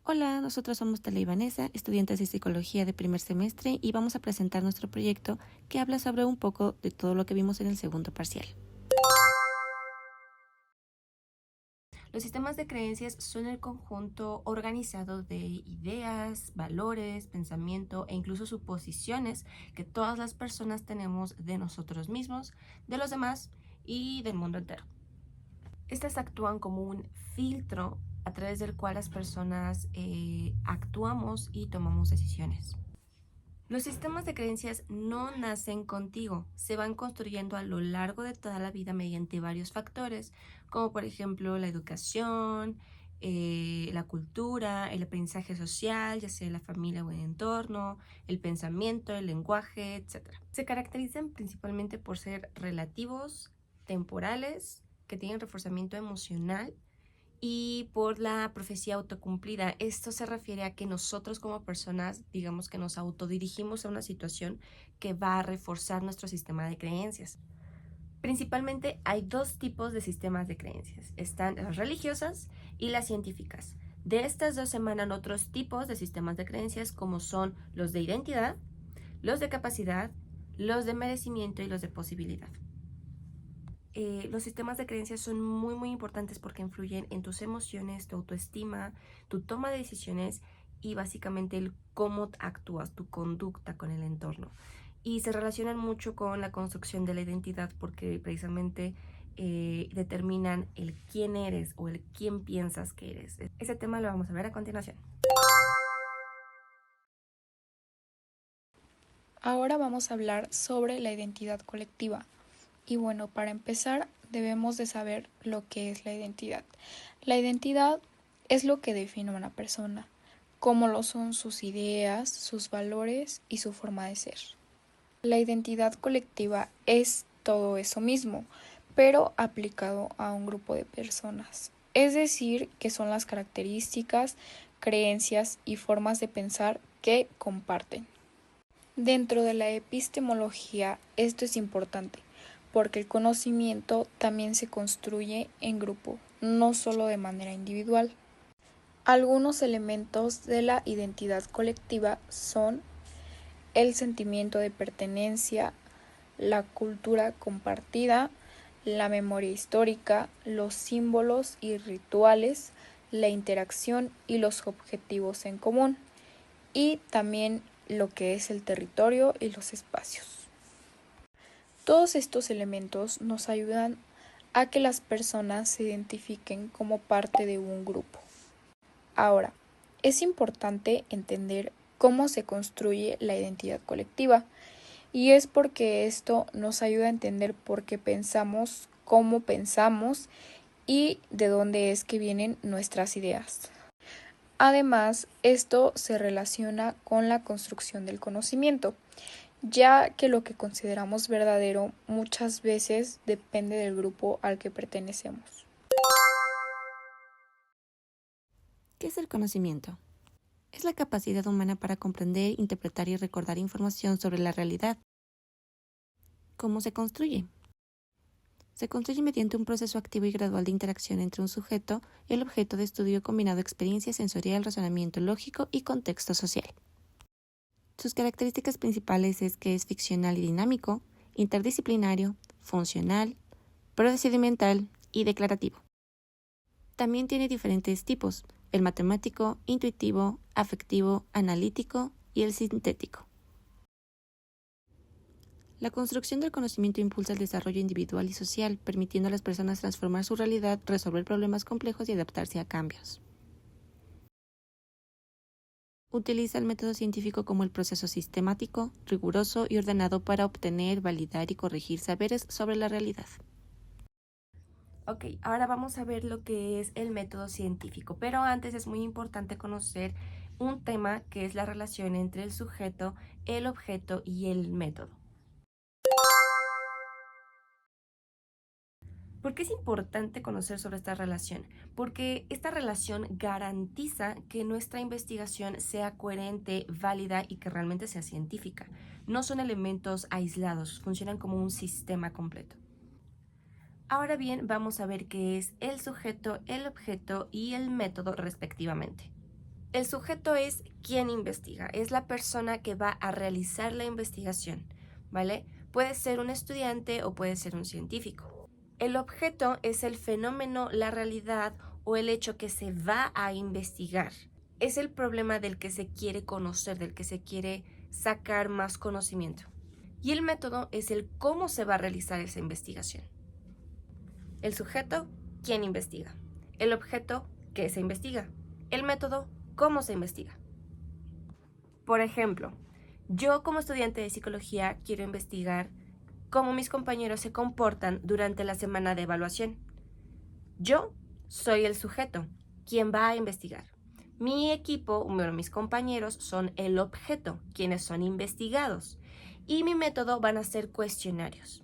Hola, nosotros somos Tala y Vanessa, estudiantes de psicología de primer semestre y vamos a presentar nuestro proyecto que habla sobre un poco de todo lo que vimos en el segundo parcial. Los sistemas de creencias son el conjunto organizado de ideas, valores, pensamiento e incluso suposiciones que todas las personas tenemos de nosotros mismos, de los demás y del mundo entero. Estas actúan como un filtro a través del cual las personas actuamos y tomamos decisiones. Los sistemas de creencias no nacen contigo, se van construyendo a lo largo de toda la vida mediante varios factores, como por ejemplo la educación, la cultura, el aprendizaje social, ya sea la familia o el entorno, el pensamiento, el lenguaje, etc. Se caracterizan principalmente por ser relativos, temporales, que tienen reforzamiento emocional y por la profecía autocumplida. Esto se refiere a que nosotros como personas, digamos que nos autodirigimos a una situación que va a reforzar nuestro sistema de creencias. Principalmente hay dos tipos de sistemas de creencias. Están las religiosas y las científicas. De estas dos se emanan otros tipos de sistemas de creencias como son los de identidad, los de capacidad, los de merecimiento y los de posibilidad. Los sistemas de creencias son muy importantes porque influyen en tus emociones, tu autoestima, tu toma de decisiones y básicamente el cómo actúas, tu conducta con el entorno. Y se relacionan mucho con la construcción de la identidad porque precisamente determinan el quién eres o el quién piensas que eres. Ese tema lo vamos a ver a continuación. Ahora vamos a hablar sobre la identidad colectiva. Y bueno, para empezar, debemos de saber lo que es la identidad. La identidad es lo que define a una persona, como lo son sus ideas, sus valores y su forma de ser. La identidad colectiva es todo eso mismo, pero aplicado a un grupo de personas. Es decir, que son las características, creencias y formas de pensar que comparten. Dentro de la epistemología esto es importante, porque el conocimiento también se construye en grupo, no solo de manera individual. Algunos elementos de la identidad colectiva son el sentimiento de pertenencia, la cultura compartida, la memoria histórica, los símbolos y rituales, la interacción y los objetivos en común, y también lo que es el territorio y los espacios. Todos estos elementos nos ayudan a que las personas se identifiquen como parte de un grupo. Ahora, es importante entender cómo se construye la identidad colectiva, y es porque esto nos ayuda a entender por qué pensamos, cómo pensamos y de dónde es que vienen nuestras ideas. Además, esto se relaciona con la construcción del conocimiento, ya que lo que consideramos verdadero muchas veces depende del grupo al que pertenecemos. ¿Qué es el conocimiento? Es la capacidad humana para comprender, interpretar y recordar información sobre la realidad. ¿Cómo se construye? Se construye mediante un proceso activo y gradual de interacción entre un sujeto y el objeto de estudio combinado experiencia sensorial, razonamiento lógico y contexto social. Sus características principales es que es ficcional y dinámico, interdisciplinario, funcional, procedimental y declarativo. También tiene diferentes tipos: el matemático, intuitivo, afectivo, analítico y el sintético. La construcción del conocimiento impulsa el desarrollo individual y social, permitiendo a las personas transformar su realidad, resolver problemas complejos y adaptarse a cambios. Utiliza el método científico como el proceso sistemático, riguroso y ordenado para obtener, validar y corregir saberes sobre la realidad. Ok, ahora vamos a ver lo que es el método científico, pero antes es muy importante conocer un tema que es la relación entre el sujeto, el objeto y el método. ¿Por qué es importante conocer sobre esta relación? Porque esta relación garantiza que nuestra investigación sea coherente, válida y que realmente sea científica. No son elementos aislados, funcionan como un sistema completo. Ahora bien, vamos a ver qué es el sujeto, el objeto y el método respectivamente. El sujeto es quien investiga, es la persona que va a realizar la investigación, ¿vale? Puede ser un estudiante o puede ser un científico. El objeto es el fenómeno, la realidad o el hecho que se va a investigar. Es el problema del que se quiere conocer, del que se quiere sacar más conocimiento. Y el método es el cómo se va a realizar esa investigación. El sujeto, quien investiga. El objeto, qué se investiga. El método, cómo se investiga. Por ejemplo, yo como estudiante de psicología quiero investigar cómo mis compañeros se comportan durante la semana de evaluación. Yo soy el sujeto, quien va a investigar. Mi equipo, bueno, mis compañeros son el objeto, quienes son investigados. Y mi método van a ser cuestionarios.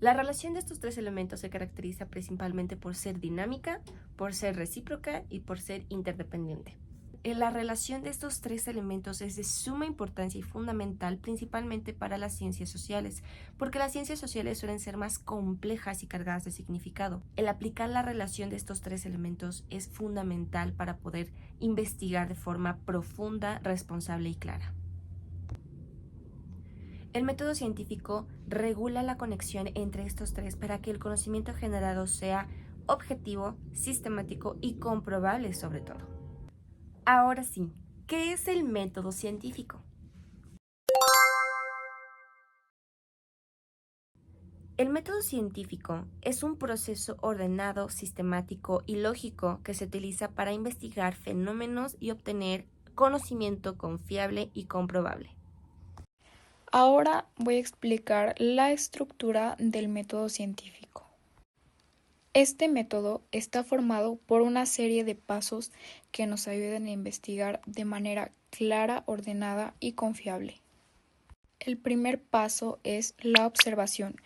La relación de estos tres elementos se caracteriza principalmente por ser dinámica, por ser recíproca y por ser interdependiente. La relación de estos tres elementos es de suma importancia y fundamental principalmente para las ciencias sociales, porque las ciencias sociales suelen ser más complejas y cargadas de significado. El aplicar la relación de estos tres elementos es fundamental para poder investigar de forma profunda, responsable y clara. El método científico regula la conexión entre estos tres para que el conocimiento generado sea objetivo, sistemático y comprobable sobre todo. Ahora sí, ¿qué es el método científico? El método científico es un proceso ordenado, sistemático y lógico que se utiliza para investigar fenómenos y obtener conocimiento confiable y comprobable. Ahora voy a explicar la estructura del método científico. Este método está formado por una serie de pasos que nos ayudan a investigar de manera clara, ordenada y confiable. El primer paso es la observación,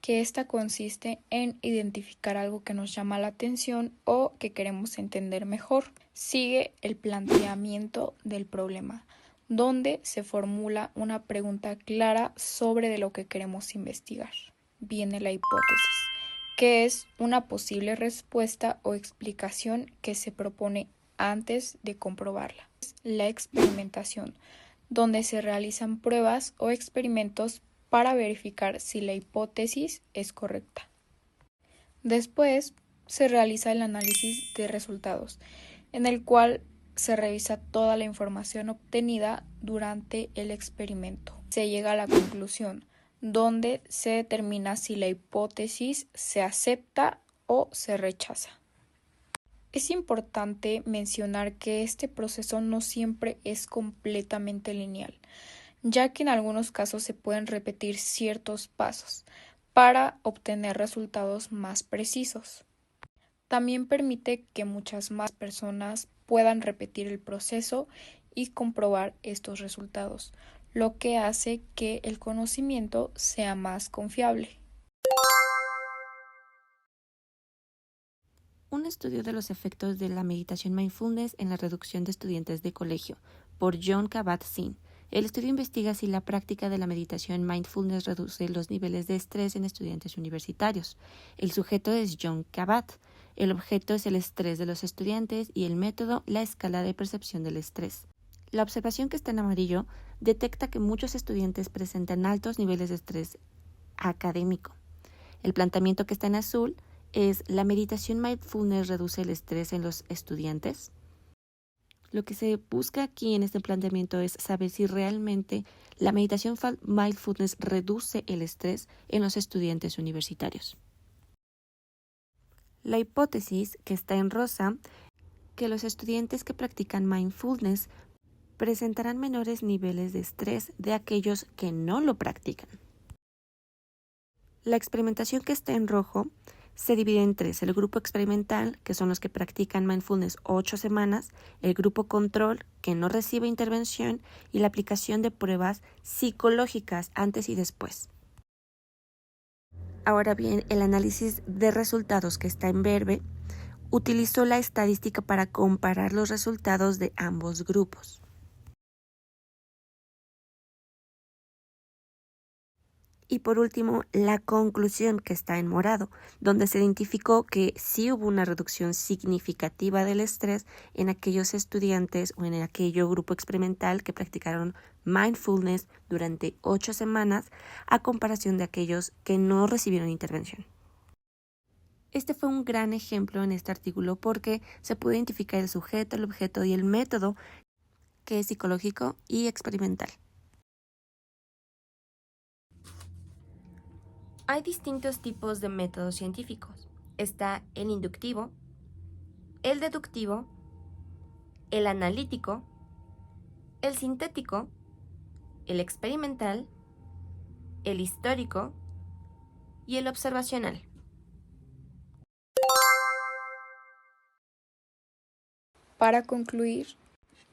que esta consiste en identificar algo que nos llama la atención o que queremos entender mejor. Sigue el planteamiento del problema, donde se formula una pregunta clara sobre de lo que queremos investigar. Viene la hipótesis, que es una posible respuesta o explicación que se propone antes de comprobarla. La experimentación, donde se realizan pruebas o experimentos para verificar si la hipótesis es correcta. Después se realiza el análisis de resultados, en el cual se revisa toda la información obtenida durante el experimento. Se llega a la conclusión, donde se determina si la hipótesis se acepta o se rechaza. Es importante mencionar que este proceso no siempre es completamente lineal, ya que en algunos casos se pueden repetir ciertos pasos para obtener resultados más precisos. También permite que muchas más personas puedan repetir el proceso y comprobar estos resultados, lo que hace que el conocimiento sea más confiable. Un estudio de los efectos de la meditación mindfulness en la reducción de estudiantes de colegio, por Jon Kabat-Zinn. El estudio investiga si la práctica de la meditación mindfulness reduce los niveles de estrés en estudiantes universitarios. El sujeto es Jon Kabat. El objeto es el estrés de los estudiantes y el método, la escala de percepción del estrés. La observación que está en amarillo detecta que muchos estudiantes presentan altos niveles de estrés académico. El planteamiento que está en azul es ¿la meditación mindfulness reduce el estrés en los estudiantes? Lo que se busca aquí en este planteamiento es saber si realmente la meditación mindfulness reduce el estrés en los estudiantes universitarios. La hipótesis que está en rosa, que los estudiantes que practican mindfulness presentarán menores niveles de estrés de aquellos que no lo practican. La experimentación que está en rojo se divide en tres: el grupo experimental, que son los que practican mindfulness 8 semanas, el grupo control, que no recibe intervención, y la aplicación de pruebas psicológicas antes y después. Ahora bien, el análisis de resultados que está en verde utilizó la estadística para comparar los resultados de ambos grupos. Y por último, la conclusión, que está en morado, donde se identificó que sí hubo una reducción significativa del estrés en aquellos estudiantes o en aquello grupo experimental que practicaron mindfulness durante 8 semanas a comparación de aquellos que no recibieron intervención. Este fue un gran ejemplo en este artículo porque se pudo identificar el sujeto, el objeto y el método, que es psicológico y experimental. Hay distintos tipos de métodos científicos. Está el inductivo, el deductivo, el analítico, el sintético, el experimental, el histórico y el observacional. Para concluir,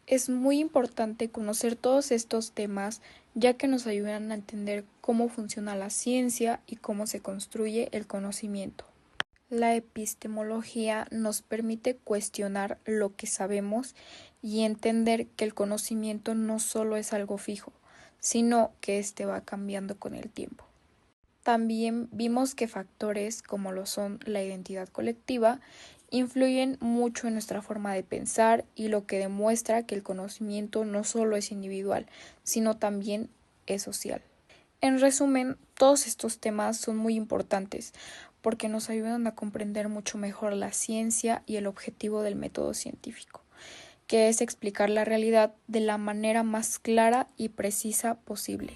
es muy importante conocer todos estos temas, ya que nos ayudan a entender cómo funciona la ciencia y cómo se construye el conocimiento. La epistemología nos permite cuestionar lo que sabemos y entender que el conocimiento no solo es algo fijo, sino que éste va cambiando con el tiempo. También vimos que factores como lo son la identidad colectiva influyen mucho en nuestra forma de pensar, y lo que demuestra que el conocimiento no solo es individual, sino también es social. En resumen, todos estos temas son muy importantes porque nos ayudan a comprender mucho mejor la ciencia y el objetivo del método científico, que es explicar la realidad de la manera más clara y precisa posible.